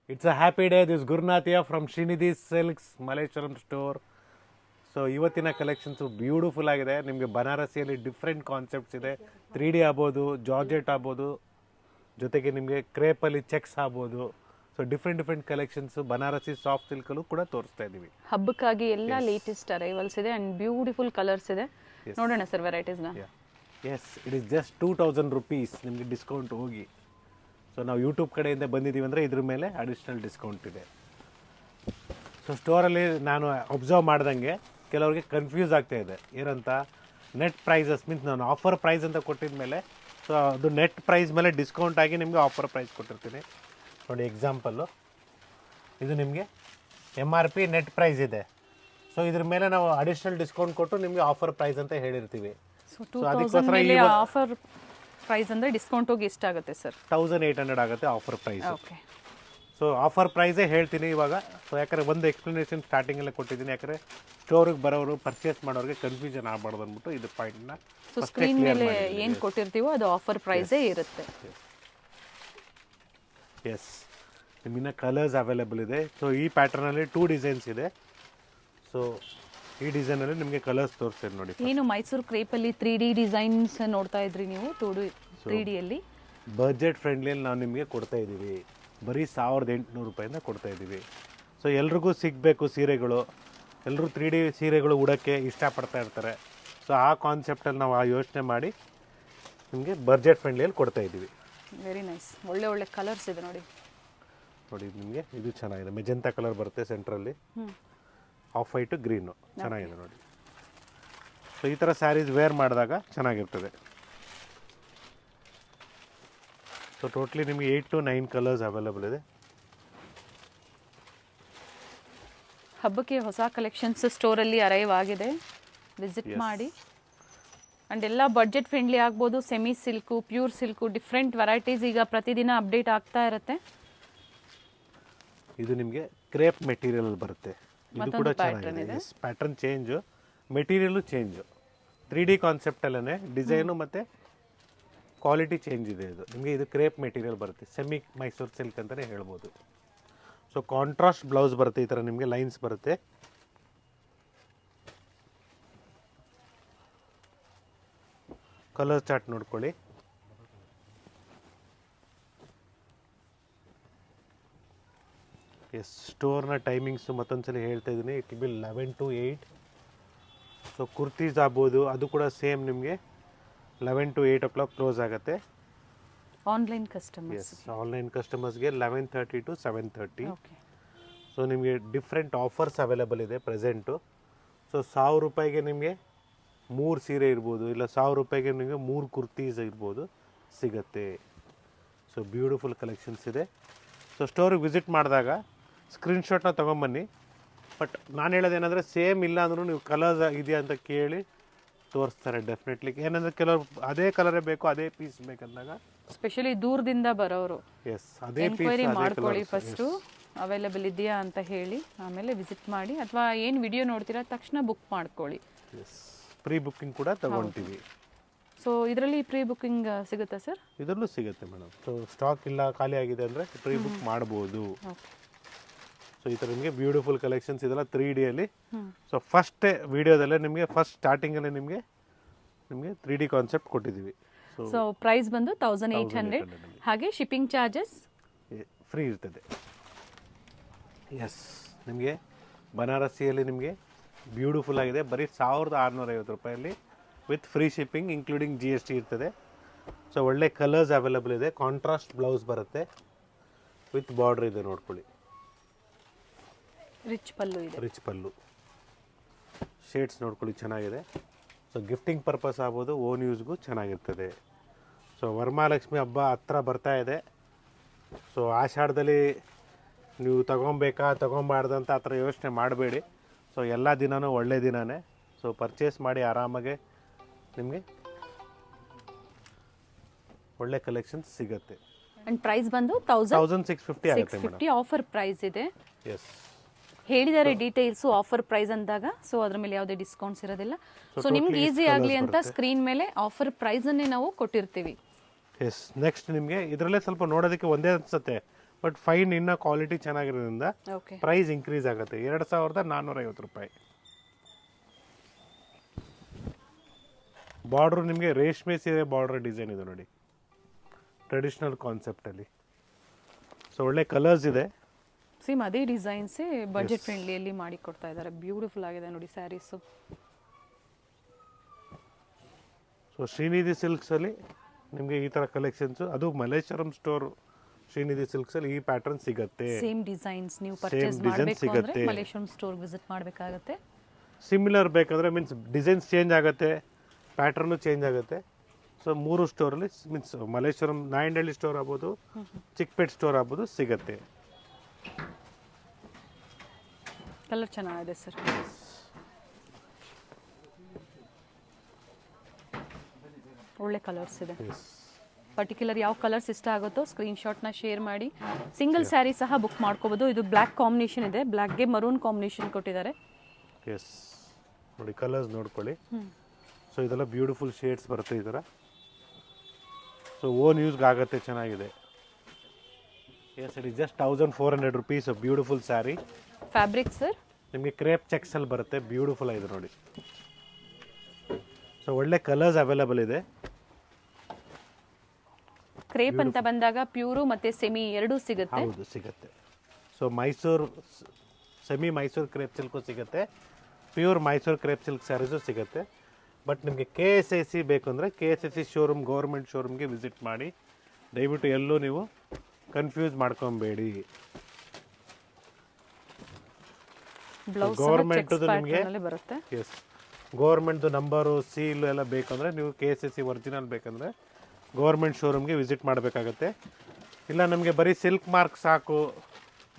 It's a happy day. This is Gurnath here from Srinidhi Silks Malleshwaram store. So ಇವತ್ತಿನ collections beautiful ಆಗಿದೆ. ನಿಮಗೆ ಬನಾರಸಿಯಲ್ಲಿ different concepts ಇದೆ. 3D ಆಗ್ಬೋದು, georgette ಆಗ್ಬೋದು, ಜೊತೆಗೆ ನಿಮಗೆ ಕ್ರೇಪಲ್ಲಿ ಚೆಕ್ಸ್ ಆಗ್ಬೋದು. So different collections Banarasi soft ಸಿಲ್ಕಲ್ಲೂ ಕೂಡ ತೋರಿಸ್ತಾ ಇದ್ದೀವಿ. ಹಬ್ಬಕ್ಕಾಗಿ ಎಲ್ಲ ಲೇಟೆಸ್ಟ್ ಅರೈವಲ್ಸ್ ಇದೆ ಅಂಡ್ ಬ್ಯೂಟಿಫುಲ್ ಕಲರ್ಸ್ ಇದೆ. ನೋಡೋಣ ಸರ್ ವೆರೈಟೀಸ್ನ. Yes, it is just 2000 rupees ನಿಮಗೆ ಡಿಸ್ಕೌಂಟ್ ಹೋಗಿ. ಸೊ ನಾವು ಯೂಟ್ಯೂಬ್ ಕಡೆಯಿಂದ ಬಂದಿದ್ದೀವಿ ಅಂದರೆ ಇದ್ರ ಮೇಲೆ ಅಡಿಷ್ನಲ್ ಡಿಸ್ಕೌಂಟ್ ಇದೆ. ಸೊ ಸ್ಟೋರಲ್ಲಿ ನಾನು ಅಬ್ಸರ್ವ್ ಮಾಡ್ದಂಗೆ ಕೆಲವ್ರಿಗೆ ಕನ್ಫ್ಯೂಸ್ ಆಗ್ತಾ ಇದೆ. ಏನಂತ, ನೆಟ್ ಪ್ರೈಸಸ್ ಮೀನ್ಸ್ ನಾನು ಆಫರ್ ಪ್ರೈಸ್ ಅಂತ ಕೊಟ್ಟಿದ ಮೇಲೆ ಸೊ ಅದು ನೆಟ್ ಪ್ರೈಸ್ ಮೇಲೆ ಡಿಸ್ಕೌಂಟ್ ಆಗಿ ನಿಮಗೆ ಆಫರ್ ಪ್ರೈಸ್ ಕೊಟ್ಟಿರ್ತೀನಿ. ನೋಡಿ ಎಕ್ಸಾಂಪಲ್ಲು, ಇದು ನಿಮಗೆ MRP ನೆಟ್ ಪ್ರೈಸ್ ಇದೆ. ಸೊ ಇದ್ರ ಮೇಲೆ ನಾವು ಅಡಿಷ್ನಲ್ ಡಿಸ್ಕೌಂಟ್ ಕೊಟ್ಟು ನಿಮಗೆ ಆಫರ್ ಪ್ರೈಸ್ ಅಂತ ಹೇಳಿರ್ತೀವಿ. ಸೊ ಅದಕ್ಕೋಸ್ಕರ ಆಫರ್ ಪ್ರೈಸ್ ಅಂದರೆ ಡಿಸ್ಕೌಂಟ್ ಹೋಗಿ ಎಷ್ಟಾಗುತ್ತೆ ಸರ್? 1800 ಆಗುತ್ತೆ offer price. Okay. So offer ಪ್ರೈಸೇ ಹೇಳ್ತೀನಿ ಇವಾಗ. ಸೊ ಯಾಕಂದರೆ ಒಂದು ಎಕ್ಸ್ಪ್ಲನೇಷನ್ ಸ್ಟಾರ್ಟಿಂಗಲ್ಲೇ ಕೊಟ್ಟಿದ್ದೀನಿ. ಯಾಕಂದರೆ ಸ್ಟೋರಿಗೆ ಬರೋರು ಪರ್ಚೇಸ್ ಮಾಡೋರಿಗೆ ಕನ್ಫ್ಯೂಷನ್ ಆಗಬಾರ್ದು ಅಂದ್ಬಿಟ್ಟು ಇದು ಪಾಯಿಂಟ್ನ ಸೊ ಸ್ಕ್ರೀನ್ ಮೇಲೆ ಏನು ಕೊಟ್ಟಿರ್ತೀವೋ ಅದು ಆಫರ್ ಪ್ರೈಸೇ ಇರುತ್ತೆ. ಎಸ್, ನಿಮ್ಮಿನ್ನ ಕಲರ್ಸ್ ಅವೈಲೇಬಲ್ ಇದೆ. ಸೊ ಈ ಪ್ಯಾಟರ್ನಲ್ಲಿ 2 ಡಿಸೈನ್ಸ್ ಇದೆ. ಸೊ ಈ ಡಿಸೈನಲ್ಲಿ ನಿಮಗೆ ಕಲರ್ಸ್ ತೋರಿಸ್ತೀನಿ ನೋಡಿ. ಏನು ಮೈಸೂರು ಕ್ರೇಪಲ್ಲಿ 3D ಡಿಸೈನ್ಸ್ ನೋಡ್ತಾ ಇದ್ರಿ ನೀವು? 3Dಯಲ್ಲಿ ಬಜೆಟ್ ಫ್ರೆಂಡ್ಲಿಯಲ್ಲಿ ನಾವು ನಿಮಗೆ ಕೊಡ್ತಾ ಇದ್ದೀವಿ. ಬರೀ 1800 ರೂಪಾಯಿಂದ ಕೊಡ್ತಾ ಇದ್ದೀವಿ. ಸೊ ಎಲ್ರಿಗೂ ಸಿಗಬೇಕು ಸೀರೆಗಳು. ಎಲ್ಲರೂ 3D ಸೀರೆಗಳು ಉಡೋಕ್ಕೆ ಇಷ್ಟಪಡ್ತಾ ಇರ್ತಾರೆ. ಸೊ ಆ ಕಾನ್ಸೆಪ್ಟಲ್ಲಿ ನಾವು ಆ ಯೋಚನೆ ಮಾಡಿ ನಿಮಗೆ ಬಜೆಟ್ ಫ್ರೆಂಡ್ಲಿಯಲ್ಲಿ ಕೊಡ್ತಾ ಇದ್ದೀವಿ. Very nice. ಒಳ್ಳೆ ಒಳ್ಳೆ ಕಲರ್ಸ್ ಇದೆ ನೋಡಿ. ನೋಡಿ ನಿಮಗೆ ಇದು ಚೆನ್ನಾಗಿದೆ. ಮೆಜೆಂಟಾ ಕಲರ್ ಬರುತ್ತೆ ಸೆಂಟ್ರಲ್ಲಿ, ಆಫ್ ವೈಟು ಗ್ರೀನು ಚೆನ್ನಾಗಿದೆ ನೋಡಿ. ಸೊ ಈ ಥರ ಸ್ಯಾರೀಸ್ ವೇರ್ ಮಾಡಿದಾಗ ಚೆನ್ನಾಗಿರ್ತದೆ. ಸೊ ಟೋಟ್ಲಿ ನಿಮಗೆ 8 to 9 ಕಲರ್ಸ್ ಅವೈಲೇಬಲ್ ಇದೆ. ಹಬ್ಬಕ್ಕೆ ಹೊಸ ಕಲೆಕ್ಷನ್ಸ್ ಸ್ಟೋರಲ್ಲಿ ಅರೈವ್ ಆಗಿದೆ. ವಿಸಿಟ್ ಮಾಡಿ. ಆ್ಯಂಡ್ ಎಲ್ಲ ಬಡ್ಜೆಟ್ ಫ್ರೆಂಡ್ಲಿ ಆಗ್ಬೋದು. Semi silk, pure silk, different varieties ಈಗ ಪ್ರತಿದಿನ ಅಪ್ಡೇಟ್ ಆಗ್ತಾ ಇರುತ್ತೆ. ಇದು ನಿಮಗೆ ಕ್ರೇಪ್ ಮೆಟೀರಿಯಲ್ ಬರುತ್ತೆ. ಇದು ಕೂಡ ಚೆನ್ನಾಗಿದೆ. Pattern change, material change, 3D ಕಾನ್ಸೆಪ್ಟಲ್ಲೇ ಡಿಸೈನು ಮತ್ತು ಕ್ವಾಲಿಟಿ ಚೇಂಜ್ ಇದೆ. ಇದು ನಿಮಗೆ ಇದು ಕ್ರೇಪ್ ಮೆಟೀರಿಯಲ್ ಬರುತ್ತೆ. ಸೆಮಿ ಮೈಸೂರು ಸಿಲ್ಕ್ ಅಂತಲೇ ಹೇಳ್ಬೋದು. ಸೊ ಕಾಂಟ್ರಾಸ್ಟ್ ಬ್ಲೌಸ್ ಬರುತ್ತೆ. ಈ ಥರ ನಿಮಗೆ ಲೈನ್ಸ್ ಬರುತ್ತೆ. ಕಲರ್ ಚಾರ್ಟ್ ನೋಡ್ಕೊಳ್ಳಿ. ಎಸ್, ಸ್ಟೋರ್ನ ಟೈಮಿಂಗ್ಸು ಮತ್ತೊಂದ್ಸಲ ಹೇಳ್ತಾ ಇದ್ದೀನಿ. It will be 11 to 8. So kurtis ಆಗ್ಬೋದು, ಅದು ಕೂಡ ಸೇಮ್ ನಿಮಗೆ 11 to 8 o'clock ಕ್ಲೋಸ್ ಆಗುತ್ತೆ. ಆನ್ಲೈನ್ ಕಸ್ಟಮರ್ಸ್, ಎಸ್, ಆನ್ಲೈನ್ ಕಸ್ಟಮರ್ಸ್ಗೆ 11:30 to 7:30. ಸೊ ನಿಮಗೆ ಡಿಫ್ರೆಂಟ್ ಆಫರ್ಸ್ ಅವೈಲೇಬಲ್ ಇದೆ ಪ್ರೆಸೆಂಟು. ಸೊ 1000 ರೂಪಾಯಿಗೆ ನಿಮಗೆ 3 ಸೀರೆ ಇರ್ಬೋದು, ಇಲ್ಲ 1000 ರೂಪಾಯಿಗೆ ನಿಮಗೆ 3 ಕುರ್ತೀಸ್ ಇರ್ಬೋದು ಸಿಗುತ್ತೆ. ಸೊ ಬ್ಯೂಟಿಫುಲ್ ಕಲೆಕ್ಷನ್ಸ್ ಇದೆ. ಸೊ ಸ್ಟೋರಿಗೆ ವಿಸಿಟ್ ಮಾಡಿದಾಗ ಸ್ಕ್ರೀನ್ಶಾಟ್ನ ತೊಗೊಂಬನ್ನಿ. ಬಟ್ ನಾನು ಹೇಳೋದೇನೆಂದರೆ ಸೇಮ್ ಇಲ್ಲ ಅಂದ್ರೂ ನೀವು ಕಲರ್ಸ್ ಇದೆಯಾ ಅಂತ ಕೇಳಿ ತೋರಿಸ್ತಾರೆ ಡೆಫಿನೆಟ್ಲಿ. ಏನಂದರೆ ಕೆಲವರು ಅದೇ ಕಲರೇ ಬೇಕು, ಅದೇ ಪೀಸ್ ಬೇಕಂದಾಗ ಸ್ಪೆಷಲಿ ದೂರದಿಂದ ಬರೋರು ಎಸ್ ಅದೇ ಎನ್ಕ್ವೈರಿ ಮಾಡ್ಕೊಳ್ಳಿ. ಫಸ್ಟು ಅವೈಲೇಬಲ್ ಇದೆಯಾ ಅಂತ ಹೇಳಿ ಆಮೇಲೆ ವಿಸಿಟ್ ಮಾಡಿ, ಅಥವಾ ಏನು ವಿಡಿಯೋ ನೋಡ್ತೀರಾ ತಕ್ಷಣ ಬುಕ್ ಮಾಡ್ಕೊಳ್ಳಿ. ಎಸ್, ಪ್ರೀ ಬುಕ್ಕಿಂಗ್ ಕೂಡ ತಗೊಳ್ತೀವಿ. ಸೊ ಇದರಲ್ಲಿ ಪ್ರೀ ಬುಕ್ಕಿಂಗ್ ಸಿಗುತ್ತಾ ಸರ್? ಇದರಲ್ಲೂ ಸಿಗುತ್ತೆ ಮೇಡಮ್. ಸೊ ಸ್ಟಾಕ್ ಇಲ್ಲ, ಖಾಲಿ ಆಗಿದೆ ಅಂದರೆ ಪ್ರೀ ಬುಕ್ ಮಾಡ್ಬೋದು. ಸೊ ಈ ಥರ ನಿಮಗೆ ಬ್ಯೂಟಿಫುಲ್ ಕಲೆಕ್ಷನ್ಸ್ ಇದೆಲ್ಲ 3Dಯಲ್ಲಿ. ಸೊ ಫಸ್ಟ್ ವಿಡಿಯೋದಲ್ಲೇ ನಿಮಗೆ ಫಸ್ಟ್ ಸ್ಟಾರ್ಟಿಂಗಲ್ಲೇ ನಿಮಗೆ 3D ಕಾನ್ಸೆಪ್ಟ್ ಕೊಟ್ಟಿದ್ದೀವಿ. ಸೊ ಪ್ರೈಸ್ ಬಂದು 1800. ಹಾಗೆ ಶಿಪ್ಪಿಂಗ್ ಚಾರ್ಜಸ್ ಫ್ರೀ ಇರ್ತದೆ. ಎಸ್, ನಿಮಗೆ ಬನಾರಸಿಯಲ್ಲಿ ನಿಮಗೆ ಬ್ಯೂಟಿಫುಲ್ ಆಗಿದೆ. ಬರೀ 1650 ರೂಪಾಯಲ್ಲಿ with free shipping including GST ಇರ್ತದೆ. ಸೊ ಒಳ್ಳೆ ಕಲರ್ಸ್ ಅವೈಲೇಬಲ್ ಇದೆ. ಕಾಂಟ್ರಾಸ್ಟ್ ಬ್ಲೌಸ್ ಬರುತ್ತೆ ವಿತ್ ಬಾರ್ಡರ್ ಇದೆ ನೋಡ್ಕೊಳ್ಳಿ. ರಿಚ್ ಪಲ್ಲು ಇದೆ. ರಿಚ್ ಪಲ್ಲು, ಶೇಡ್ಸ್ ನೋಡ್ಕೊಳ್ಳಿ ಚೆನ್ನಾಗಿದೆ. ಸೊ ಗಿಫ್ಟಿಂಗ್ ಪರ್ಪಸ್ ಆಗ್ಬೋದು, ಓನ್ ಯೂಸ್ಗೂ ಚೆನ್ನಾಗಿರ್ತದೆ. ಸೊ ವರಮಹಾಲಕ್ಷ್ಮಿ ಹಬ್ಬ ಹತ್ರ ಬರ್ತಾ ಇದೆ. ಸೊ ಆಷಾಢದಲ್ಲಿ ನೀವು ತಗೊಬಾರ್ದಂತ ಆ ಥರ ಯೋಚನೆ ಮಾಡಬೇಡಿ. ಸೊ ಎಲ್ಲ ದಿನವೂ ಒಳ್ಳೆ ದಿನವೇ. ಸೊ ಪರ್ಚೇಸ್ ಮಾಡಿ ಆರಾಮಾಗೆ ನಿಮಗೆ ಒಳ್ಳೆ ಕಲೆಕ್ಷನ್ಸ್ ಸಿಗುತ್ತೆ. ಅಂಡ್ ಪ್ರೈಸ್ ಬಂದು 1650 ಆಗುತ್ತೆ ಮೇಡಮ್. ಆಫರ್ ಪ್ರೈಸ್ ಇದೆ. ಎಸ್, ಹೇಳಿದ್ದಾರೆ ಡೀಟೇಲ್ಸು ಆಫರ್ ಪ್ರೈಸ್ ಅಂದಾಗ. ಸೊ ಅದ್ರ ಮೇಲೆ ಯಾವುದೇ ಡಿಸ್ಕೌಂಟ್ಸ್ ಇರೋದಿಲ್ಲ. ಸೊ ನಿಮ್ಗೆ ಈಸಿ ಆಗಲಿ ಅಂತ ಸ್ಕ್ರೀನ್ ಮೇಲೆ ಆಫರ್ ಪ್ರೈಸನ್ನೇ ನಾವು ಕೊಟ್ಟಿರ್ತೀವಿ. ಎಸ್, ನೆಕ್ಸ್ಟ್ ನಿಮಗೆ ಇದರಲ್ಲೇ ಸ್ವಲ್ಪ ನೋಡೋದಕ್ಕೆ ಒಂದೇ ಅನಿಸುತ್ತೆ, ಬಟ್ ಫೈನ್ ಇನ್ನೂ ಕ್ವಾಲಿಟಿ ಚೆನ್ನಾಗಿರೋದ್ರಿಂದ ಓಕೆ ಪ್ರೈಸ್ ಇನ್ಕ್ರೀಸ್ ಆಗುತ್ತೆ. 2450 ರೂಪಾಯಿ. ಬಾರ್ಡ್ರು ನಿಮಗೆ ರೇಷ್ಮೆ ಸೀರೆ ಬಾರ್ಡರ್ ಡಿಸೈನ್ ಇದೆ ನೋಡಿ, ಟ್ರೆಡಿಷನಲ್ ಕಾನ್ಸೆಪ್ಟಲ್ಲಿ. ಸೊ ಒಳ್ಳೆ ಕಲರ್ಸ್ ಇದೆ. ಸೇಮ್ ಅದೇ ಡಿಸೈನ್ಸೇ ಬಜೆಟ್ ಫ್ರೆಂಡ್ಲಿಯಲ್ಲಿ ಮಾಡಿ ಕೊಡ್ತಾ ಇದ್ದಾರೆ. ಬ್ಯೂಟಿಫುಲ್ ಆಗಿದೆ ನೋಡಿ ಸ್ಯಾರೀಸು. ಸೊ ಶ್ರೀನಿಧಿ ಸಿಲ್ಕ್ಸಲ್ಲಿ ನಿಮಗೆ ಈ ಥರ ಕಲೆಕ್ಷನ್ಸು, ಅದು ಮಲ್ಲೇಶ್ವರಂ ಸ್ಟೋರ್ ಶ್ರೀನಿಧಿ ಸಿಲ್ಕ್ಸಲ್ಲಿ ಈ ಪ್ಯಾಟರ್ನ್ ಸಿಗುತ್ತೆ. ಸೇಮ್ ಡಿಸೈನ್ಸ್ ನೀವು ಪರ್ಚೇಸ್ ಮಾಡಬೇಕು ಅಂದರೆ ಮಲ್ಲೇಶ್ವರಂ ಸ್ಟೋರ್ ವಿಸಿಟ್ ಮಾಡಬೇಕಾಗುತ್ತೆ. ಸಿಮಿಲರ್ ಬೇಕಂದರೆ ಮೀನ್ಸ್ ಡಿಸೈನ್ಸ್ ಚೇಂಜ್ ಆಗುತ್ತೆ, ಪ್ಯಾಟರ್ನು ಚೇಂಜ್ ಆಗುತ್ತೆ. ಸೊ 3 ಸ್ಟೋರಲ್ಲಿ ಮೀನ್ಸ್ ಮಲ್ಲೇಶ್ವರಂ ನಾಯಂಡಹಳ್ಳಿ ಸ್ಟೋರ್ ಆಗ್ಬೋದು, ಚಿಕ್ಕಪೇಟ್ ಸ್ಟೋರ್ ಆಗ್ಬೋದು ಸಿಗುತ್ತೆ. ಕಲರ್ ಚೆನ್ನಾಗಿದೆ ಸರ್. ಒಳ್ಳೆ ಕಲರ್ಸ್ ಇದೆ. ಪರ್ಟಿಕ್ಯುಲರ್ ಯಾವ ಕಲರ್ಸ್ ಇಷ್ಟ ಆಗುತ್ತೋ ಸ್ಕ್ರೀನ್ಶಾಟ್ನ ಶೇರ್ ಮಾಡಿ. ಸಿಂಗಲ್ ಸ್ಯಾರಿ ಸಹ ಬುಕ್ ಮಾಡ್ಕೋಬೋದು. ಇದು ಬ್ಲ್ಯಾಕ್ ಕಾಂಬಿನೇಷನ್ ಇದೆ, ಬ್ಲ್ಯಾಕ್ಗೆ ಮರೂನ್ ಕಾಂಬಿನೇಷನ್ ಕೊಟ್ಟಿದ್ದಾರೆ. ಎಸ್ ನೋಡಿ ಕಲರ್ಸ್ ನೋಡ್ಕೊಳ್ಳಿ. ಸೊ ಇದೆಲ್ಲ ಬ್ಯೂಟಿಫುಲ್ ಶೇಡ್ಸ್ ಬರುತ್ತೆ ಈ ಥರ. ಸೊ ಓನ್ ಯೂಸ್ಗೆ ಆಗುತ್ತೆ, ಚೆನ್ನಾಗಿದೆ. Yes it is just 1400 rupees. Beautiful sari. Fabric sir ನಿಮಗೆ ಕ್ರೇಪ್ ಚೆಕ್ಸಲ್ಲಿ ಬರುತ್ತೆ, ಬ್ಯೂಟಿಫುಲ್ ಆಗಿದೆ ನೋಡಿ. ಸೊ ಒಳ್ಳೆ ಕಲರ್ಸ್ ಅವೈಲಬಲ್ ಇದೆ. ಕ್ರೇಪ್ ಅಂತ ಬಂದಾಗ ಪ್ಯೂರು ಮತ್ತೆ ಸೆಮಿ ಎರಡೂ ಸಿಗುತ್ತೆ. ಹೌದು ಸಿಗುತ್ತೆ. So Mysore semi Mysore crepe silk ಸಿಗುತ್ತೆ, pure Mysore crepe silk saris ಸಿಗುತ್ತೆ. ಬಟ್ ನಿಮಗೆ KSIC ಬೇಕು ಅಂದರೆ KSIC ಶೋರೂಮ್, ಗೌರ್ಮೆಂಟ್ ಶೋರೂಮ್ಗೆ ವಿಸಿಟ್ ಮಾಡಿ. ದಯವಿಟ್ಟು ಎಲ್ಲೂ ನೀವು ಕನ್ಫ್ಯೂಸ್ ಮಾಡ್ಕೊಬೇಡಿ. ಗೌರ್ಮೆಂಟ್ದು ನಿಮಗೆ ಎಸ್ ಗೌರ್ಮೆಂಟ್ದು ನಂಬರು ಸೀಲು ಎಲ್ಲ ಬೇಕಂದರೆ ನೀವು KSIC ಒರಿಜಿನಲ್ ಬೇಕಂದರೆ ಗೌರ್ಮೆಂಟ್ ಶೋರೂಮ್ಗೆ ವಿಸಿಟ್ ಮಾಡಬೇಕಾಗತ್ತೆ. ಇಲ್ಲ ನಮಗೆ ಬರೀ ಸಿಲ್ಕ್ ಮಾರ್ಕ್ ಸಾಕು,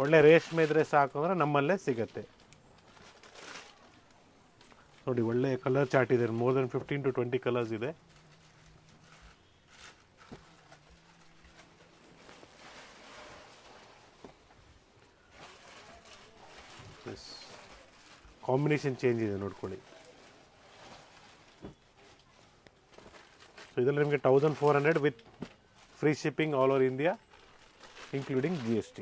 ಒಳ್ಳೆ ರೇಷ್ಮೆ ಇದ್ರೆ ಸಾಕು ಅಂದರೆ ನಮ್ಮಲ್ಲೇ ಸಿಗುತ್ತೆ. ನೋಡಿ ಒಳ್ಳೆ ಕಲರ್ ಚಾರ್ಟ್ ಇದೆ, ಮೋರ್ ದೆನ್ 15 to 20 ಕಲರ್ಸ್ ಇದೆ. ಕಾಂಬಿನೇಷನ್ ಚೇಂಜ್ ಇದೆ ನೋಡ್ಕೊಳ್ಳಿ. ಸೊ ಇದರಲ್ಲಿ ನಿಮಗೆ 1400 with free shipping all over India including GST.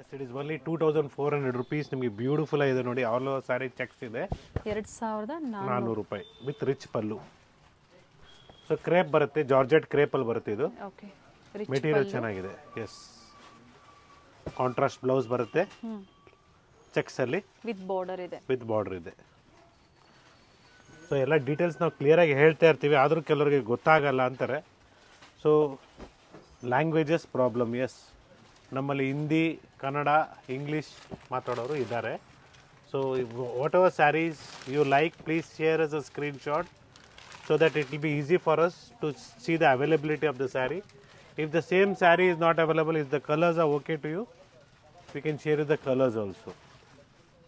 Yes it is only 2400 rupees. ನಿಮಗೆ ಬ್ಯೂಟಿಫುಲ್ ಆಗಿದೆ ನೋಡಿ, ಆಲ್ ಓವರ್ ಸ್ಯಾರಿ ಚೆಕ್ಸ್ ಇದೆ. 2400 ರೂಪಾಯಿ with rich pallu. So crepe ಬರುತ್ತೆ, ಜಾರ್ಜೆಟ್ ಕ್ರೇಪಲ್ಲಿ ಬರುತ್ತೆ ಇದು. ಓಕೆ ಮೆಟೀರಿಯಲ್ ಚೆನ್ನಾಗಿದೆ. ಎಸ್ ಕಾಂಟ್ರಾಸ್ಟ್ ಬ್ಲೌಸ್ ಬರುತ್ತೆ ಚೆಕ್ಸಲ್ಲಿ ವಿತ್ ಬಾರ್ಡರ್ ಇದೆ. ಸೊ ಎಲ್ಲ ಡೀಟೇಲ್ಸ್ ನಾವು ಕ್ಲಿಯರಾಗಿ ಹೇಳ್ತಾ ಇರ್ತೀವಿ, ಆದರೂ ಕೆಲವರಿಗೆ ಗೊತ್ತಾಗಲ್ಲ ಅಂತಾರೆ. So languages problem. ಎಸ್ ನಮ್ಮಲ್ಲಿ ಹಿಂದಿ, ಕನ್ನಡ, ಇಂಗ್ಲೀಷ್ ಮಾತಾಡೋರು ಇದ್ದಾರೆ. So whatever saris you like please share us a screenshot so that it will be easy for us to see the availability of the saree. If the same saree is not available, if the colors are okay to you, we can share you the colors also.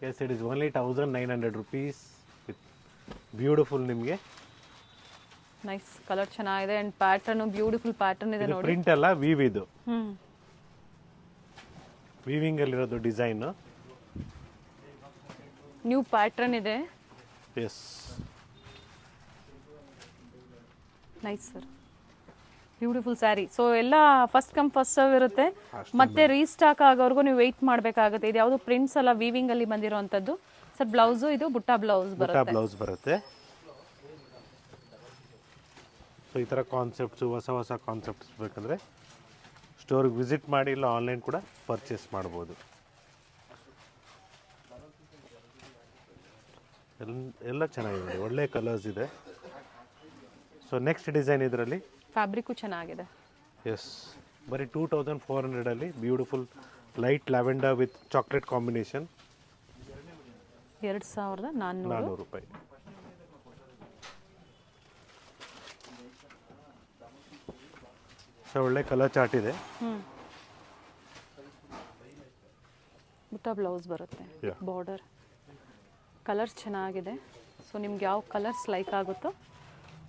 Yes, it is only 1900 rupees with beautiful ನಿಮಗೆ. Nice colour ಚೆನ್ನಾಗಿದೆ and pattern beautiful pattern ಇದೆ ನೋಡಿ. Print ಅಲ್ಲ, view ಇದು. Weaving ಅಲ್ಲಿ ಇರೋದು design. New pattern ಇದೆ. S nice sir, beautiful sari. So ಎಲ್ಲ ಫಸ್ಟ್ ಕಮ್ ಫಸ್ಟ್ ಸರ್ವ್ ಇರುತ್ತೆ, ಮತ್ತೆ ರೀಸ್ಟಾಕ್ ಆಗೋವರೆಗೂ ನೀವು ವೆಯ್ಟ್ ಮಾಡಬೇಕಾಗುತ್ತೆ. ಇದು ಯಾವುದು ಪ್ರಿಂಟ್ಸ್ ಅಲ್ಲ, ವೀವಿಂಗ್ ಅಲ್ಲಿ ಬಂದಿರೋವಂಥದ್ದು. ಸರ್ ಬ್ಲೌಸು ಇದು ಬುಟ್ಟ ಬ್ಲೌಸ್ ಬರುತ್ತೆ. ಸೊ ಈ ಥರ ಕಾನ್ಸೆಪ್ಟ್ಸು, ಹೊಸ ಕಾನ್ಸೆಪ್ಟ್ಸ್ ಬೇಕಂದರೆ ಸ್ಟೋರ್ಗೆ ವಿಸಿಟ್ ಮಾಡಿ, ಇಲ್ಲ ಆನ್ಲೈನ್ ಕೂಡ ಪರ್ಚೇಸ್ ಮಾಡ್ಬೋದು. ಎಲ್ಲ ಚೆನ್ನಾಗಿದೆ, ಒಳ್ಳೆ ಕಲರ್ಸ್ ಇದೆ. ಸೊ ನೆಕ್ಸ್ಟ್ ಡಿಸೈನ್ ಇದರಲ್ಲಿ ಫ್ಯಾಬ್ರಿಕ್ಕು ಚೆನ್ನಾಗಿದೆ. ಎಸ್ ಬರೀ 2400 ಅಲ್ಲಿ beautiful light lavender with chocolate combination. 2400 ರೂಪಾಯಿ. ಸೊ ಒಳ್ಳೆ ಕಲರ್ ಚಾರ್ಟ್ ಇದೆ. ಬುಟ್ಟ ಬ್ಲೌಸ್ ಬರುತ್ತೆ, ಬಾರ್ಡರ್. ಕಲರ್ಸ್ ಚೆನ್ನಾಗಿದೆ. ಸೊ ನಿಮ್ಗೆ ಯಾವ ಕಲರ್ಸ್ ಲೈಕ್ ಆಗುತ್ತೋ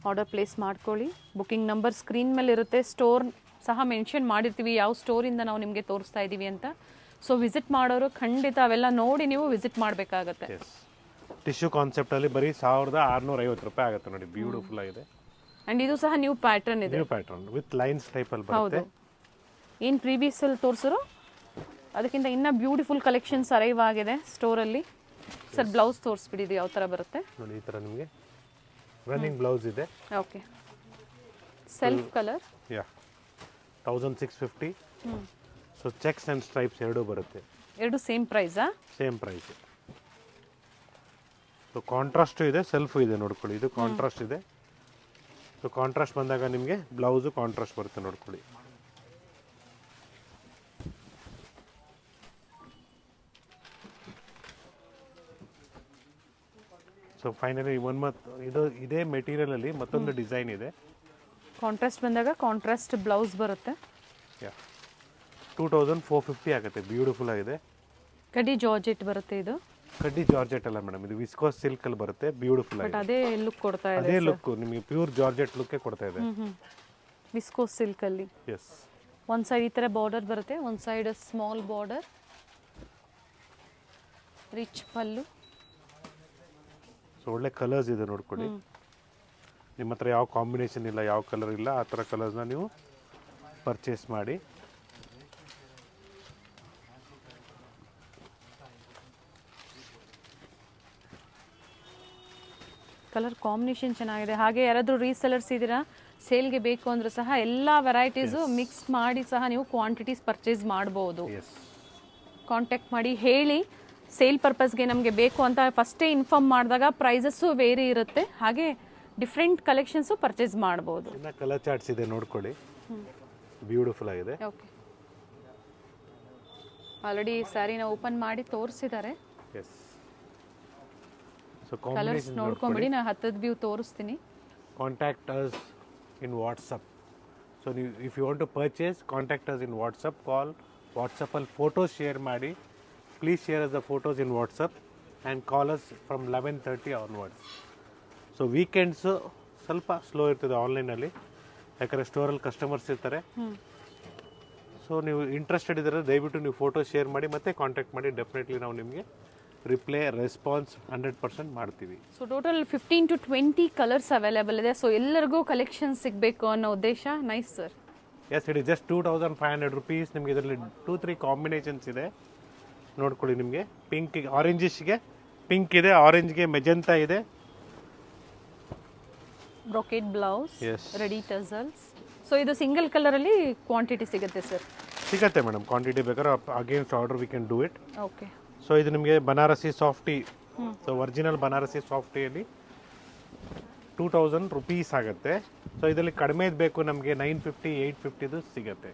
ಆರ್ಡರ್ ಪ್ಲೇಸ್ ಮಾಡ್ಕೊಳ್ಳಿ. ಬುಕಿಂಗ್ ನಂಬರ್ ಸ್ಕ್ರೀನ್ ಮೇಲೆ ಇರುತ್ತೆ, ಸ್ಟೋರ್ ಸಹ ಮೆನ್ಷನ್ ಮಾಡಿರ್ತೀವಿ ಯಾವ ಸ್ಟೋರಿಂದ ನಾವು ನಿಮಗೆ ತೋರಿಸ್ತಾ ಇದ್ದೀವಿ ಅಂತ. ಸೊ ವಿಸಿಟ್ ಮಾಡೋರು ಖಂಡಿತ ಅವೆಲ್ಲ ನೋಡಿ ನೀವು ವಿಸಿಟ್ ಮಾಡಬೇಕಾಗತ್ತೆ. ಟಿಶ್ಯೂ ಕಾನ್ಸೆಪ್ಟಲ್ಲಿ ಬರೀ 1650 ರೂಪಾಯಿ ಆಗುತ್ತೆ ನೋಡಿ, ಬ್ಯೂಟಿಫುಲ್ ಆಗಿದೆ. ಅಂಡ್ ಇದು ಸಹ ನ್ಯೂ ಪ್ಯಾಟರ್ನ್ ಇದೆ, ನ್ಯೂ ಪ್ಯಾಟರ್ನ್ ವಿತ್ ಲೈನ್ಸ್ ಟೈಪಲ್ಲಿ ಬರುತ್ತೆ. ಏನು ಪ್ರೀವಿಯಸ್ ಅಲ್ಲಿ ತೋರಿಸಿರೋ ಅದಕ್ಕಿಂತ ಇನ್ನೂ ಬ್ಯೂಟಿಫುಲ್ ಕಲೆಕ್ಷನ್ಸ್ ಅರೈವ್ ಆಗಿದೆ ಸ್ಟೋರಲ್ಲಿ. ಸರ್ ಬ್ಲೌಸ್ ತೋರಿಸ್ಬಿಡಿ ಯಾವ ಥರ ಬರುತ್ತೆ ನೋಡಿ. ಈ ಥರ ನಿಮಗೆ ರನ್ನಿಂಗ್ ಬ್ಲೌಸ್ ಇದೆ. Okay, self colour. Yeah 1650. So checks and stripes ಎರಡೂ ಬರುತ್ತೆ. ಎರಡು ಸೇಮ್ ಪ್ರೈಸಾ? Same price. ಸೊ ಕಾಂಟ್ರಾಸ್ಟು ಇದೆ, ಸೆಲ್ಫು ಇದೆ ನೋಡ್ಕೊಳ್ಳಿ. ಇದು ಕಾಂಟ್ರಾಸ್ಟ್ ಇದೆ. ಸೊ ಕಾಂಟ್ರಾಸ್ಟ್ ಬಂದಾಗ ನಿಮಗೆ ಬ್ಲೌಸು ಕಾಂಟ್ರಾಸ್ಟ್ ಬರುತ್ತೆ ನೋಡ್ಕೊಳ್ಳಿ. ಸೊ ಫೈನಲಿ ಇದೇ ಮೆಟೀರಿಯಲಲ್ಲಿ ಮತ್ತೊಂದು ಡಿಸೈನ್ ಇದೆ. ಕಾಂಟ್ರಾಸ್ಟ್ ಬಂದಾಗ ಕಾಂಟ್ರಾಸ್ಟ್ ಬ್ಲೌಸ್ ಬರುತ್ತೆ. ಯಾ 2450 ಆಗುತ್ತೆ. ಬ್ಯೂಟಿಫುಲ್ ಆಗಿದೆ. ಕಡ್ಡಿ ಜಾರ್ಜೆಟ್ ಬರುತ್ತೆ ಇದು. ಕಡ್ಡಿ ಜಾರ್ಜೆಟ್ ಅಲ್ಲ ಮೇಡಮ್, ಇದು ವಿಸ್ಕೋಸ್ ಸಿಲ್ಕ್ ಅಲ್ಲಿ ಬರುತ್ತೆ. ಬ್ಯೂಟಿಫುಲ್ ಆಗಿದೆ. ಅದೇ ಲುಕ್ ಕೊಡ್ತಾ ಇದೆ. ಅದೇ ಲುಕ್ ನಿಮಗೆ ಪ್ಯೂರ್ ಜಾರ್ಜೆಟ್ ಲುಕ್ ಕೊಡ್ತಾ ಇದೆ. ವಿಸ್ಕೋಸ್ ಸಿಲ್ಕ್ ಅಲ್ಲಿ. ಎಸ್. ಒಂದು ಸೈಡ್ ಈ ತರ ಬಾರ್ಡರ್ ಬರುತ್ತೆ, ಒಂದು side small border, rich pallu. So ಒಳ್ಳೆ ಕಲರ್ಸ್ ಇದೆ ನೋಡ್ಕೊಳ್ಳಿ. ನಿಮ್ಮ ಹತ್ರ ಯಾವ ಕಾಂಬಿನೇಷನ್ ಇಲ್ಲ, ಯಾವ ಕಲರ್ ಇಲ್ಲ, ಆ ಥರ ಕಲರ್ಸ್ನ ನೀವು ಪರ್ಚೇಸ್ ಮಾಡಿ. ಕಲರ್ ಕಾಂಬಿನೇಷನ್ ಚೆನ್ನಾಗಿದೆ. ಹಾಗೆ ಯಾರಾದರೂ ರೀಸೆಲರ್ಸ್ ಇದ್ದೀರಾ, ಸೇಲ್ಗೆ ಬೇಕು ಅಂದರೂ ಸಹ ಎಲ್ಲ ವೆರೈಟೀಸು ಮಿಕ್ಸ್ ಮಾಡಿ ಸಹ ನೀವು ಕ್ವಾಂಟಿಟೀಸ್ ಪರ್ಚೇಸ್ ಮಾಡ್ಬೋದು. ಕಾಂಟ್ಯಾಕ್ಟ್ ಮಾಡಿ ಹೇಳಿ, ಸೇಲ್ ಪರ್ಪಸ್ಗೆ ನಮಗೆ ಬೇಕು ಅಂತ ಫಸ್ಟೇ ಇನ್ಫಾರ್ಮ್ ಮಾಡಿದಾಗ ಪ್ರೈಸಸ್ಸು ವೇರಿ ಇರುತ್ತೆ. ಹಾಗೆ ಡಿಫ್ರೆಂಟ್ ಕಲೆಕ್ಷನ್ಸು ಪರ್ಚೇಸ್ ಮಾಡ್ಬೋದು. ಇನ್ನು ಕಲರ್ ಚಾರ್ಟ್ಸ್ ಇದೆ ನೋಡ್ಕೊಳ್ಳಿ. ಬ್ಯೂಟಿಫುಲ್ ಆಗಿದೆ. ಓಕೆ, ಆಲ್ರೆಡಿ ಸ್ಯಾರಿನ ಓಪನ್ ಮಾಡಿ ತೋರಿಸಿದ್ದಾರೆ. ಎಸ್. ಸೊ ಕಲರ್ಸ್ ನೋಡ್ಕೊಂಬಿಡಿ, ನಾನು ಹತ್ತದ ವ್ಯೂ ತೋರಿಸ್ತೀನಿ. Contact us in WhatsApp. So ನೀವು if you want to purchase, contact us in WhatsApp. Call ವಾಟ್ಸಪ್ಪಲ್ಲಿ ಫೋಟೋಸ್ ಶೇರ್ ಮಾಡಿ. Please share us the photos in WhatsApp and call us from 11:30 onwards. So weekends ಸ್ವಲ್ಪ slow ಇರ್ತದೆ ಆನ್ಲೈನಲ್ಲಿ, ಯಾಕಂದರೆ ಸ್ಟೋರಲ್ಲಿ customers ಇರ್ತಾರೆ. So ನೀವು ಇಂಟ್ರೆಸ್ಟೆಡ್ ಇದ್ದರೆ ದಯವಿಟ್ಟು ನೀವು ಫೋಟೋ ಶೇರ್ ಮಾಡಿ ಮತ್ತೆ ಕಾಂಟ್ಯಾಕ್ಟ್ ಮಾಡಿ. ಡೆಫಿನೆಟ್ಲಿ ನಾವು ನಿಮಗೆ ರಿಪ್ಲೈ ರೆಸ್ಪಾನ್ಸ್ 100% ಮಾಡ್ತೀವಿ. So total 15 to 20 colours available ಇದೆ. ಸೊ ಎಲ್ಲರಿಗೂ ಕಲೆಕ್ಷನ್ ಸಿಗಬೇಕು ಅನ್ನೋ ಉದ್ದೇಶ. Nice sir. Yes, it is just 2500 rupees. ನಿಮಗೆ ಇದರಲ್ಲಿ 2-3 ಕಾಂಬಿನೇಷನ್ಸ್ ಇದೆ ನೋಡ್ಕೊಳ್ಳಿ. ನಿಮಗೆ ಪಿಂಕ್, ಆರೆಂಜಿಶ್ಗೆ ಪಿಂಕ್ ಇದೆ, ಆರೆಂಜ್ಗೆ ಮೆಜೆಂಟಾ ಇದೆ. Brocade blouse, ready tassels. So ಇದು ಸಿಂಗಲ್ ಕಲರಲ್ಲಿ ಕ್ವಾಂಟಿಟಿ ಸಿಗುತ್ತೆ ಸರ್? ಸಿಗತ್ತೆ ಮೇಡಮ್, ಕ್ವಾಂಟಿಟಿ ಬೇಕಾದ್ರೆ against order we can do it. Okay. So ಇದು ನಿಮಗೆ Banarasi softy. So original Banarasi ಸಾಫ್ಟಿಯಲ್ಲಿ 2000 rupees ಆಗುತ್ತೆ. ಸೊ ಇದರಲ್ಲಿ ಕಡಿಮೆದು ಬೇಕು ನಮಗೆ 950, 850 ಸಿಗುತ್ತೆ.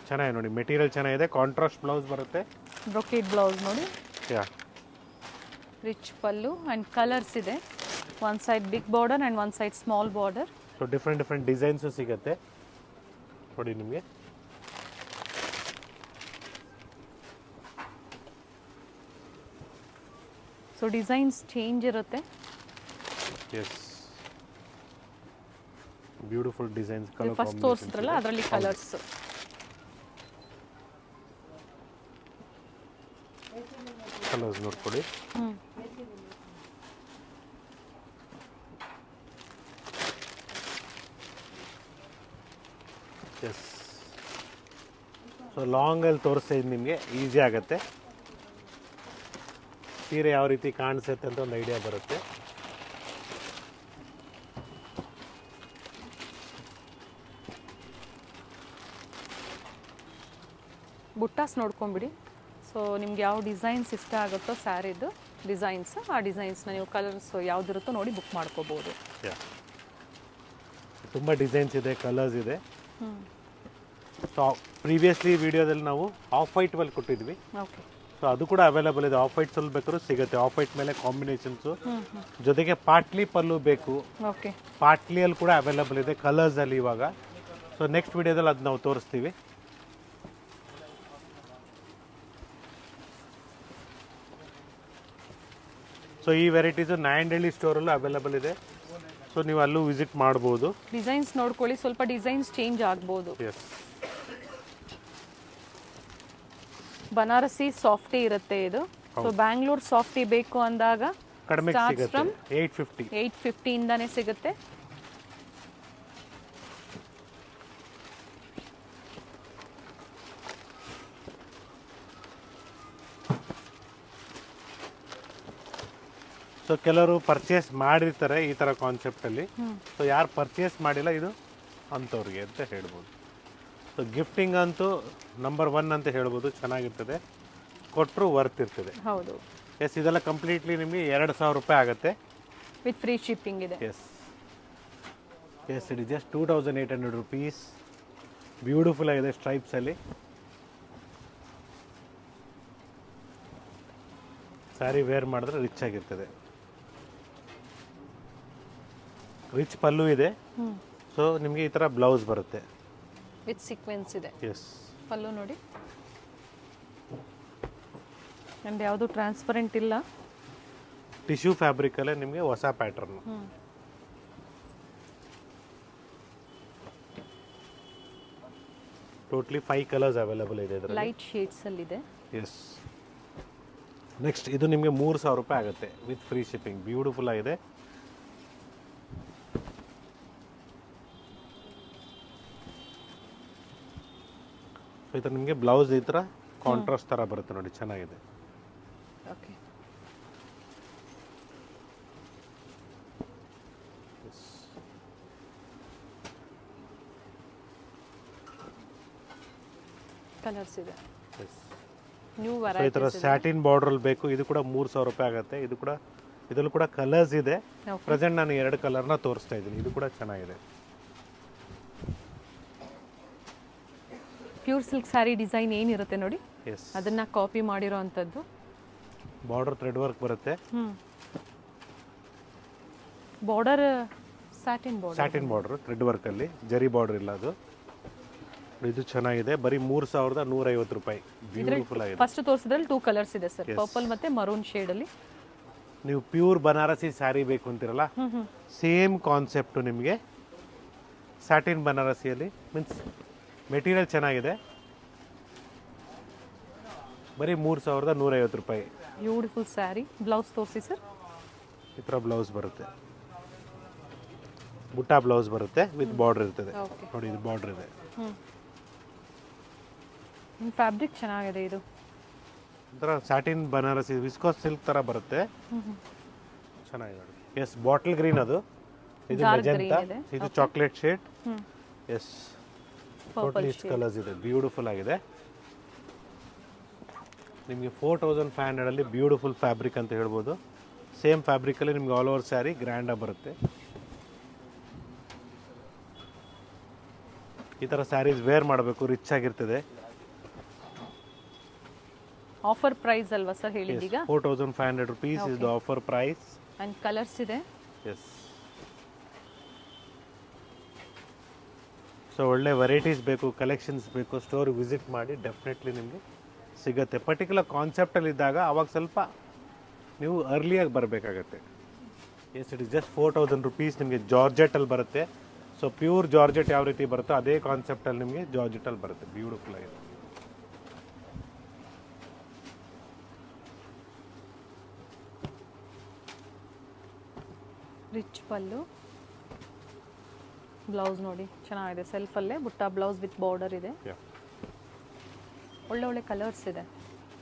ಚೆನ್ನಾಗಿದೆ ನೋಡಿ, ಮೆಟೀರಿಯಲ್ ಚೆನ್ನಾಗಿದೆ. ಕಾಂಟ್ರಾಸ್ಟ್ ಬ್ಲೌಸ್ ಬರುತ್ತೆ. ಬ್ರೊಕೇಡ್ ಬ್ಲೌಸ್ ನೋಡಿ. Yeah, rich pallu and colours ಇದೆ. One side big border and one side small border. So different designs ಸಿಗುತ್ತೆ ನೋಡಿ ನಿಮಗೆ. ಸೊ ಡಿಸೈನ್ಸ್ ಚೇಂಜ್ ಇರುತ್ತೆ. Yes, beautiful designs. ಫಸ್ಟ್ ತೋರಿಸಿದ್ರಲ್ಲ ಅದರಲ್ಲಿ ಕಲರ್ಸ್. ಕಲರ್ಸ್ ನೋಡ್ಕೊಳ್ಳಿ. ಎಸ್. ಸೊ ಲಾಂಗಲ್ಲಿ ತೋರಿಸ್ತಾ ಇದ್ದು ನಿಮಗೆ ಈಸಿ ಆಗುತ್ತೆ. ಸೀರೆ ಯಾವ ರೀತಿ ಕಾಣಿಸುತ್ತೆ ಅಂತ ಒಂದು ಐಡಿಯಾ ಬರುತ್ತೆ. ಬುಟ್ಟಾಸ್ ನೋಡ್ಕೊಂಬಿಡಿ. ಸೊ ನಿಮ್ಗೆ ಯಾವ ಡಿಸೈನ್ಸ್ ಇಷ್ಟ ಆಗುತ್ತೋ ಸ್ಯಾರಿದು ಡಿಸೈನ್ಸ್, ಆ ಡಿಸೈನ್ಸ್ನ ನೀವು ಕಲರ್ಸ್ ಯಾವುದಿರುತ್ತೋ ನೋಡಿ ಬುಕ್ ಮಾಡ್ಕೋಬೋದು. ತುಂಬ ಡಿಸೈನ್ಸ್ ಇದೆ, ಕಲರ್ಸ್ ಇದೆ. ಸೊ ಪ್ರೀವಿಯಸ್ಲಿ ವಿಡಿಯೋದಲ್ಲಿ ನಾವು ಆಫ್ ವೈಟ್ ಕೊಟ್ಟಿದ್ವಿ. ಓಕೆ. ಸೊ ಅದು ಕೂಡ ಅವೈಲೇಬಲ್ ಇದೆ. ಆಫ್ ವೈಟ್ ಸ್ವಲ್ಪ ಬೇಕಾದ್ರೂ ಸಿಗುತ್ತೆ. ಆಫ್ ವೈಟ್ ಮೇಲೆ ಕಾಂಬಿನೇಷನ್ಸು, ಜೊತೆಗೆ ಪಾಟ್ಲಿ ಪಲ್ಲು ಬೇಕು. ಓಕೆ. ಪಾಟ್ಲಿಯಲ್ಲಿ ಕೂಡ ಅವೈಲೇಬಲ್ ಇದೆ ಕಲರ್ಸಲ್ಲಿ ಇವಾಗ. ಸೊ ನೆಕ್ಸ್ಟ್ ವಿಡಿಯೋದಲ್ಲಿ ಅದು ನಾವು ತೋರಿಸ್ತೀವಿ. ಸೊ ಈ ವೆರೈಟೀಸು ನಾಯಂಡಹಳ್ಳಿ ಸ್ಟೋರಲ್ಲೂ ಅವೈಲೇಬಲ್ ಇದೆ. ಸೊ ನೀವು ಅಲ್ಲೂ ವಿಸಿಟ್ ಮಾಡ್ಬೋದು. ಡಿಸೈನ್ಸ್ ನೋಡ್ಕೊಳ್ಳಿ, ಸ್ವಲ್ಪ ಡಿಸೈನ್ಸ್ ಚೇಂಜ್ ಆಗ್ಬೋದು. ಎಸ್. ಬನಾರಸಿ ಸಾಫ್ಟಿ ಇರುತ್ತೆ ಇದು. ಸೊ ಬ್ಯಾಂಗ್ಳೂರ್ ಸಾಫ್ಟಿ ಬೇಕು ಅಂದಾಗ ಕಡಿಮೆ ಸಿಗುತ್ತೆ. 850 ಇಂದಾನೆ ಸಿಗುತ್ತೆ. ಸೊ ಕೆಲವರು ಪರ್ಚೇಸ್ ಮಾಡಿರ್ತಾರೆ ಈ ಥರ ಕಾನ್ಸೆಪ್ಟಲ್ಲಿ. ಸೊ ಯಾರು ಪರ್ಚೇಸ್ ಮಾಡಿಲ್ಲ ಇದು ಅಂಥವ್ರಿಗೆ ಅಂತ ಹೇಳ್ಬೋದು. ಸೊ ಗಿಫ್ಟಿಂಗ್ ಅಂತೂ ನಂಬರ್ 1 ಅಂತ ಹೇಳ್ಬೋದು. ಚೆನ್ನಾಗಿರ್ತದೆ, ಕೊಟ್ಟರು ವರ್ತ್ ಇರ್ತದೆ. ಹೌದು. ಎಸ್, ಇದೆಲ್ಲ ಕಂಪ್ಲೀಟ್ಲಿ ನಿಮಗೆ 2,000 ರೂಪಾಯಿ ಆಗುತ್ತೆ ವಿತ್ ಫ್ರೀ ಶಿಪ್ಪಿಂಗ್ ಇದೆ. Yes yes, it is just 2,800 rupees. Beautiful ಆಗಿದೆ ಸ್ಟ್ರೈಪ್ಸಲ್ಲಿ. ಸ್ಯಾರಿ ವೇರ್ ಮಾಡಿದ್ರೆ ರಿಚ್ ಆಗಿರ್ತದೆ. ರಿಚ್ ಪಲ್ಲು ಇದೆ. ಸೊ ನಿಮಗೆ ಈ ಥರ ಬ್ಲೌಸ್ ಬರುತ್ತೆ ವಿತ್ ಸೀಕ್ವೆನ್ಸ್ ಇದೆ. ಎಸ್, ಪಲ್ಲು ನೋಡಿ. ಅಂಡ್ ಯಾವುದು ಟ್ರಾನ್ಸ್ಪರೆಂಟ್ ಇಲ್ಲ. ಟಿಶ್ಯೂ ಫ್ಯಾಬ್ರಿಕಲ್ಲೇ ನಿಮಗೆ ಹೊಸ ಪ್ಯಾಟರ್ನ್. ಟೋಟ್ಲಿ 5 ಕಲರ್ಸ್ ಅವೈಲೇಬಲ್ ಇದೆ ಇದರಲ್ಲಿ. ಲೈಟ್ ಶೇಡ್ಸ್ ಅಲ್ಲಿ ಇದೆ. ಎಸ್, ನೆಕ್ಸ್ಟ್ ಇದು ನಿಮಗೆ 3,000 ರೂಪಾಯಿ ಆಗುತ್ತೆ ವಿತ್ ಫ್ರೀ ಶಿಪ್ಪಿಂಗ್. ಬ್ಯೂಟಿಫುಲ್ ಆಗಿದೆ. ಈ ಥರ ನಿಮಗೆ ಬ್ಲೌಸ್ ಈ ಥರ ಕಾಂಟ್ರಾಸ್ಟ್ ಥರ ಬರುತ್ತೆ ನೋಡಿ, ಚೆನ್ನಾಗಿದೆ. ಓಕೆ. ಕಲರ್ಸ್ ಇದೆ. ನ್ಯೂ ಈ ಥರ ವೆರೈಟೀಸ್. ಸ್ಯಾಟಿನ್ ಬಾರ್ಡ್ರಲ್ಲಿ ಬೇಕು, ಇದು ಕೂಡ 3,000 ರೂಪಾಯಿ ಆಗುತ್ತೆ. ಇದು ಕೂಡ, ಇದರಲ್ಲೂ ಕೂಡ ಕಲರ್ಸ್ ಇದೆ. ಪ್ರೆಸೆಂಟ್ ನಾನು 2 ಕಲರ್ನ ತೋರಿಸ್ತಾ ಇದ್ದೀನಿ. ಇದು ಕೂಡ ಚೆನ್ನಾಗಿದೆ. ಪ್ಯೂರ್ ಸಿಲ್ಕ್ ಸ್ಯಾರಿ ಡಿಸೈನ್ ಏನಿರುತ್ತೆ ನೋಡಿ, ಎಸ್, ಅದನ್ನ ಕಾಪಿ ಮಾಡಿರೋ ಅಂಥದ್ದು. ಬಾರ್ಡರ್ ಥ್ರೆಡ್ ವರ್ಕ್ ಬರುತ್ತೆ. Border satin border. Satin border thread ವರ್ಕಲ್ಲಿ, ಜರಿ ಬಾರ್ಡರ್ ಇಲ್ಲ ಅದು. ಇದು ಚೆನ್ನಾಗಿದೆ. ಬರೀ 3,150 ರೂಪಾಯಿ. ಬ್ಯೂಟಿಫುಲ್ ಆಗಿದೆ. ಫಸ್ಟ್ ತೋರಿಸಿದ್ರಲ್ಲಿ 2 ಕಲರ್ಸ್ ಇದೆ ಸರ್, ಪರ್ಪಲ್ ಮತ್ತೆ ಮರೂನ್ ಶೇಡ್ ಅಲ್ಲಿ. ನೀವು ಪ್ಯೂರ್ ಬನಾರಸಿ ಸ್ಯಾರಿ ಬೇಕು ಅಂತಿರಲ್ಲ, ಸೇಮ್ ಕಾನ್ಸೆಪ್ಟು ನಿಮಗೆ ಸ್ಯಾಟಿನ್ ಬನಾರಸಿಯಲ್ಲಿ. ಮೀನ್ಸ್ ಮೆಟೀರಿಯಲ್ ಚೆನ್ನಾಗಿದೆ. ಬರೀ 3,150 ರೂಪಾಯಿ. ಬ್ಯೂಟಿಫುಲ್ ಸ್ಯಾರಿ. ಬ್ಲೌಸ್ ತೋರಿಸಿ ಸರ್. ಈ ಥರ ಬ್ಲೌಸ್ ಬರುತ್ತೆ, ಬುಟ್ಟ ಬ್ಲೌಸ್ ಬರುತ್ತೆ ವಿತ್ ಬಾರ್ಡರ್ ಇರ್ತದೆ ನೋಡಿ. ಇದು ಬಾರ್ಡರ್ ಇದೆ. ಫ್ಯಾಬ್ರಿಕ್ ಚೆನ್ನಾಗಿದೆ. ಇದು ಒಂಥರ ಸ್ಯಾಟಿನ್ ಬನಾರಸಿ ವಿಸ್ಕೋಸ್ ಸಿಲ್ಕ್ ಥರ ಬರುತ್ತೆ. ಚೆನ್ನಾಗಿದೆ ನೋಡಿ. ಎಸ್, ಬಾಟಲ್ ಗ್ರೀನ್ ಅದು. ಇದು ಮೆಜೆಂಟಾ, ಇದು ಚಾಕ್ಲೇಟ್ ಶೇಡ್. ಎಸ್, ಟೋಟಲಿ ಇಷ್ಟು ಕಲರ್ಸ್ ಇದೆ. ಬ್ಯೂಟಿಫುಲ್ ಆಗಿದೆ. ನಿಮಗೆ 4,500 ಅಲ್ಲಿ ಬ್ಯೂಟಿಫುಲ್ ಫ್ಯಾಬ್ರಿಕ್ ಅಂತ ಹೇಳ್ಬೋದು. ಸೇಮ್ ಫ್ಯಾಬ್ರಿಕಲ್ಲಿ ನಿಮ್ಗೆ ಆಲ್ ಓವರ್ ಸ್ಯಾರಿ ಗ್ರ್ಯಾಂಡಾಗಿ ಬರುತ್ತೆ. ಈ ಥರ ಸ್ಯಾರೀಸ್ ವೇರ್ ಮಾಡಬೇಕು, ರಿಚ್ ಆಗಿರ್ತದೆ. ಆಫರ್ ಪ್ರೈಸ್ ಅಲ್ವಾ ಸರ್ ಹೇಳಿದೀಗ? 4,500 rupees is the offer price. And colours ಇದೆ. ಎಸ್, ಸೊ ಒಳ್ಳೆ ವೆರೈಟೀಸ್ ಬೇಕು, ಕಲೆಕ್ಷನ್ಸ್ ಬೇಕು, ಸ್ಟೋರ್ ವಿಸಿಟ್ ಮಾಡಿ, ಡೆಫಿನೆಟ್ಲಿ ನಿಮಗೆ ಸಿಗುತ್ತೆ. ಪರ್ಟಿಕ್ಯುಲರ್ ಕಾನ್ಸೆಪ್ಟಲ್ಲಿ ಇದ್ದಾಗ ಅವಾಗ ಸ್ವಲ್ಪ ನೀವು ಅರ್ಲಿಯಾಗಿ ಬರಬೇಕಾಗತ್ತೆ. Yes, it is just 4,000 rupees. ನಿಮಗೆ ಜಾರ್ಜೆಟಲ್ಲಿ ಬರುತ್ತೆ. ಸೊ ಪ್ಯೂರ್ ಜಾರ್ಜೆಟ್ ಯಾವ ರೀತಿ ಬರುತ್ತೋ ಅದೇ ಕಾನ್ಸೆಪ್ಟಲ್ಲಿ ನಿಮಗೆ ಜಾರ್ಜೆಟಲ್ಲಿ ಬರುತ್ತೆ. ಬ್ಯೂಟಿಫುಲ್ ಆಗಿದೆ. ರಿಚ್ ಪಲ್ಲು, ಬ್ಲೌಸ್ ನೋಡಿ ಚೆನ್ನಾಗಿದೆ. ಸೆಲ್ಫಲ್ಲೇ ಬುಟ್ಟ ಬ್ಲೌಸ್ ವಿತ್ ಬಾರ್ಡರ್ ಇದೆ. ಒಳ್ಳೆ ಒಳ್ಳೆ ಕಲರ್ಸ್ ಇದೆ.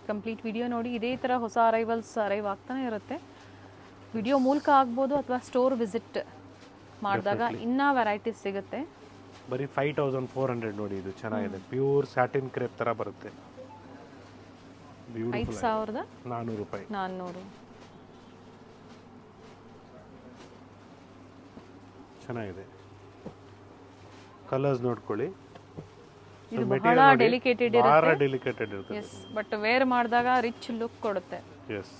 ಕಂಪ್ಲೀಟ್ ವಿಡಿಯೋ ನೋಡಿ. ಇದೇ ಥರ ಹೊಸ ಅರೈವಲ್ಸ್ ಅರೈವ್ ಆಗ್ತಾನೆ ಇರುತ್ತೆ. ವಿಡಿಯೋ ಮೂಲಕ ಆಗ್ಬೋದು ಅಥವಾ ಸ್ಟೋರ್ ವಿಸಿಟ್ ಮಾಡಿದಾಗ ಇನ್ನೂ ವೆರೈಟೀಸ್ ಸಿಗುತ್ತೆ. ಬರೀ 5,400 ನೋಡಿ. ಇದು ಚೆನ್ನಾಗಿದೆ. ಪ್ಯೂರ್ ಸ್ಯಾಟಿನ್ ಕ್ರೇಪ್ ಥರ ಬರುತ್ತೆ. 5,400 ರೂಪಾಯಿ. 400. ಚೆನ್ನಾಗಿದೆ. ಕಲರ್ಸ್ ನೋಡ್ಕೊಳ್ಳಿ. ಇದು ಬಹಳ ಡೆಲಿಕೇಟೆಡ್ ಇರುತ್ತೆ. ಎಸ್, ಬಟ್ ವೇರ್ ಮಾಡಿದಾಗ ರಿಚ್ ಲುಕ್ ಕೊಡುತ್ತೆ. ಎಸ್,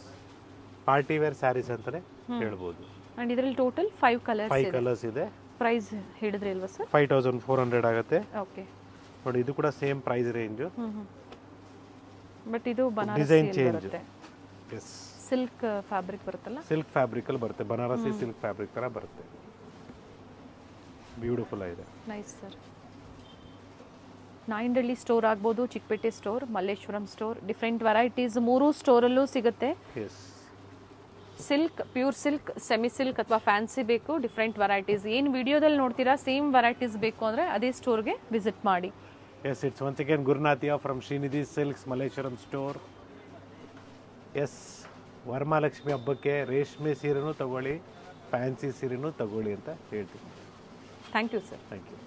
ಪಾರ್ಟಿ ವೇರ್ ಸ್ಯಾರೀಸ್ ಅಂತಾನೆ ಹೇಳ್ಬೋದು. ಅಂಡ್ ಇದರಲ್ಲಿ ಟೋಟಲ್ 5 ಕಲರ್ಸ್ ಇದೆ. ಪ್ರೈಸ್ ಹೇಳಿದ್ರಿ ಅಲ್ವಾ ಸರ್? 5,400 ಆಗುತ್ತೆ. ಓಕೆ ನೋಡಿ, ಇದು ಕೂಡ ಸೇಮ್ ಪ್ರೈಸ್ ರೇಂಜ್. ಬಟ್ ಇದು ಡಿಸೈನ್ ಚೇಂಜ್. ಬರುತ್ತೆ. ಎಸ್, ಸಿಲ್ಕ್ ಫ್ಯಾಬ್ರಿಕ್ ಬರುತ್ತಲ್ಲ, ಸಿಲ್ಕ್ ಫ್ಯಾಬ್ರಿಕ್ ಅಲ್ಲಿ ಬರುತ್ತೆ. ಬನಾರಸಿ ಸಿಲ್ಕ್ ಫ್ಯಾಬ್ರಿಕ್ ತರ ಬರುತ್ತೆ. ಬ್ಯೂಟಿಫುಲ್ ಆಗಿದೆ. Nice sir. ನಾಯಿಂಡಳ್ಳಿ ಸ್ಟೋರ್ ಆಗ್ಬೋದು, Chickpet store, Malleshwaram store, different varieties 3 ಸ್ಟೋರಲ್ಲೂ ಸಿಗುತ್ತೆ. Yes, silk, pure silk, semi silk ಅಥವಾ ಫ್ಯಾನ್ಸಿ ಬೇಕು, ಡಿಫ್ರೆಂಟ್ ವೆರೈಟೀಸ್ ಏನು ವಿಡಿಯೋದಲ್ಲಿ ನೋಡ್ತೀರಾ ಸೇಮ್ ವೆರೈಟೀಸ್ ಬೇಕು ಅಂದರೆ ಅದೇ ಸ್ಟೋರ್ಗೆ ವಿಸಿಟ್ ಮಾಡಿ. Yes, it's once again Gurunathiya from Srinidhi silks, Malleshwaram store. Yes, Varamahalakshmi ಹಬ್ಬಕ್ಕೆ ರೇಷ್ಮೆ ಸೀರೆನೂ ತಗೊಳ್ಳಿ, ಫ್ಯಾನ್ಸಿ ಸೀರೆನೂ ತಗೊಳ್ಳಿ ಅಂತ ಹೇಳ್ತೀನಿ. Thank you sir. Thank you.